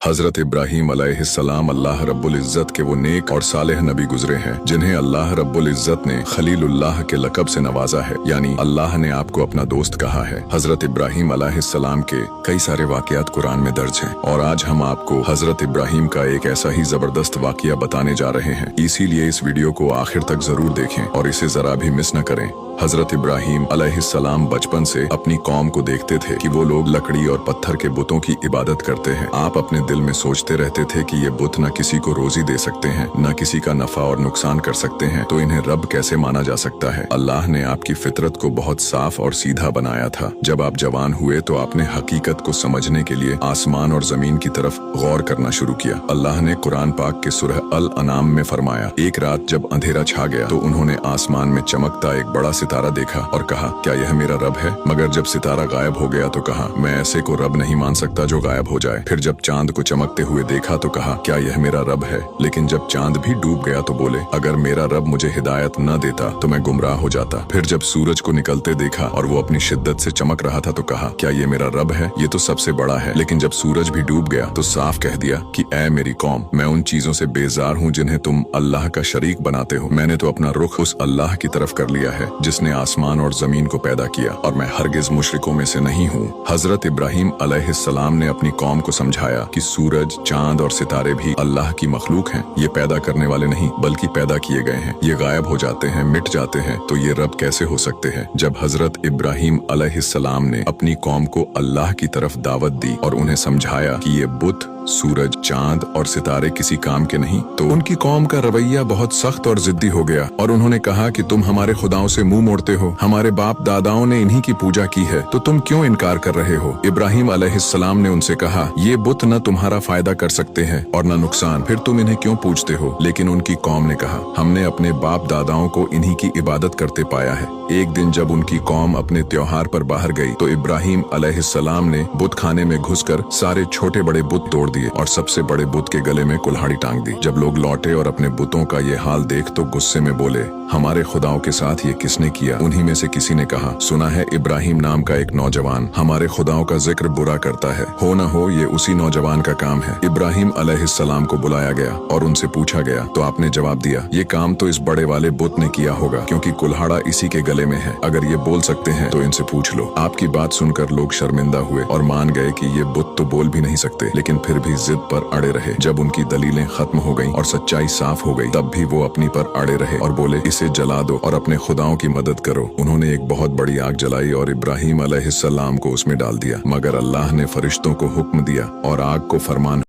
हजरत इब्राहीम अलैहिस्सलाम अल्लाह रब्बुल इज़्ज़त के वो नेक और सालेह नबी गुजरे हैं जिन्हें अल्लाह रब्बुल इज़्ज़त ने खलीलुल्लाह के लक़ब से नवाजा है, यानी अल्लाह ने आपको अपना दोस्त कहा है। हजरत इब्राहीम अलैहिस्सलाम के कई सारे वाक़यात कुरान में दर्ज हैं और आज हम आपको हजरत इब्राहीम का एक ऐसा ही जबरदस्त वाक़या बताने जा रहे हैं। इसीलिए इस वीडियो को आखिर तक जरूर देखें और इसे जरा भी मिस न करें। हजरत इब्राहीम अलैहिस्सलाम बचपन से अपनी कौम को देखते थे कि वो लोग लकड़ी और पत्थर के बुतों की इबादत करते हैं। आप अपने दिल में सोचते रहते थे कि ये बुत न किसी को रोजी दे सकते हैं, न किसी का नफा और नुकसान कर सकते हैं, तो इन्हें रब कैसे माना जा सकता है। अल्लाह ने आपकी फितरत को बहुत साफ और सीधा बनाया था। जब आप जवान हुए तो आपने हकीकत को समझने के लिए आसमान और जमीन की तरफ गौर करना शुरू किया। अल्लाह ने कुरान पाक के सूरह अल अनाम में फरमाया, एक रात जब अंधेरा छा गया तो उन्होंने आसमान में चमकता एक बड़ा सितारा देखा और कहा, क्या यह मेरा रब है? मगर जब सितारा गायब हो गया तो कहा, मैं ऐसे को रब नहीं मान सकता जो गायब हो जाए। फिर जब चांद को चमकते हुए देखा तो कहा, क्या यह मेरा रब है? लेकिन जब चांद भी डूब गया तो बोले, अगर मेरा रब मुझे हिदायत न देता तो मैं गुमराह हो जाता। फिर जब सूरज को निकलते देखा और वो अपनी शिद्दत से चमक रहा था तो कहा, क्या ये मेरा रब है? ये तो सबसे बड़ा है। लेकिन जब सूरज भी डूब गया तो साफ कह दिया कि ऐ मेरी कौम, मैं उन चीजों से बेजार हूँ जिन्हें तुम अल्लाह का शरीक बनाते हो। मैंने तो अपना रुख उस अल्लाह की तरफ कर लिया है जिसने आसमान और जमीन को पैदा किया और मैं हरगिज मुशरिकों में से नहीं हूँ। हजरत इब्राहीम अलैहिस्सलाम ने अपनी कौम को समझाया कि सूरज, चांद और सितारे भी अल्लाह की मखलूक हैं। ये पैदा करने वाले नहीं बल्कि पैदा किए गए हैं। ये गायब हो जाते हैं, मिट जाते हैं, तो ये रब कैसे हो सकते हैं? जब हजरत इब्राहीम अलैहिस्सलाम ने अपनी कौम को अल्लाह की तरफ दावत दी और उन्हें समझाया कि ये बुत, सूरज, चांद और सितारे किसी काम के नहीं, तो उनकी कौम का रवैया बहुत सख्त और जिद्दी हो गया और उन्होंने कहा कि तुम हमारे खुदाओं से मुंह मोड़ते हो, हमारे बाप दादाओं ने इन्हीं की पूजा की है, तो तुम क्यों इनकार कर रहे हो? इब्राहीम अलैहिस्सलाम ने उनसे कहा, ये बुत न तुम्हारा फायदा कर सकते हैं और न नुकसान, फिर तुम इन्हें क्यों पूजते हो? लेकिन उनकी कौम ने कहा, हमने अपने बाप दादाओं को इन्हीं की इबादत करते पाया है। एक दिन जब उनकी कौम अपने त्योहार पर बाहर गई तो इब्राहीम अलैहिस्सलाम ने बुत खाने में घुसकर सारे छोटे बड़े बुत तोड़ दिए और सबसे बड़े बुत के गले में कुल्हाड़ी टांग दी। जब लोग लौटे और अपने बुतों का ये हाल देख तो गुस्से में बोले, हमारे खुदाओं के साथ ये किसने किया? उन्हीं में से किसी ने कहा, सुना है इब्राहीम नाम का एक नौजवान हमारे खुदाओं का जिक्र बुरा करता है, हो न हो ये उसी नौजवान का काम है। इब्राहीम अलैहिस्सलाम को बुलाया गया और उनसे पूछा गया तो आपने जवाब दिया, ये काम तो इस बड़े वाले बुत ने किया होगा क्योंकि कुल्हाड़ा इसी के गले में है। अगर ये बोल सकते हैं तो इनसे पूछ लो। आपकी बात सुनकर लोग शर्मिंदा हुए और मान गए कि ये बुत तो बोल भी नहीं सकते, लेकिन फिर भी जिद पर अड़े रहे। जब उनकी दलीलें खत्म हो गईं और सच्चाई साफ हो गई तब भी वो अपनी पर अड़े रहे और बोले, इसे जला दो और अपने खुदाओं की मदद करो। उन्होंने एक बहुत बड़ी आग जलाई और इब्राहीम अलैहिस्सलाम को उसमें डाल दिया, मगर अल्लाह ने फरिश्तों को हुक्म दिया और आग को फरमान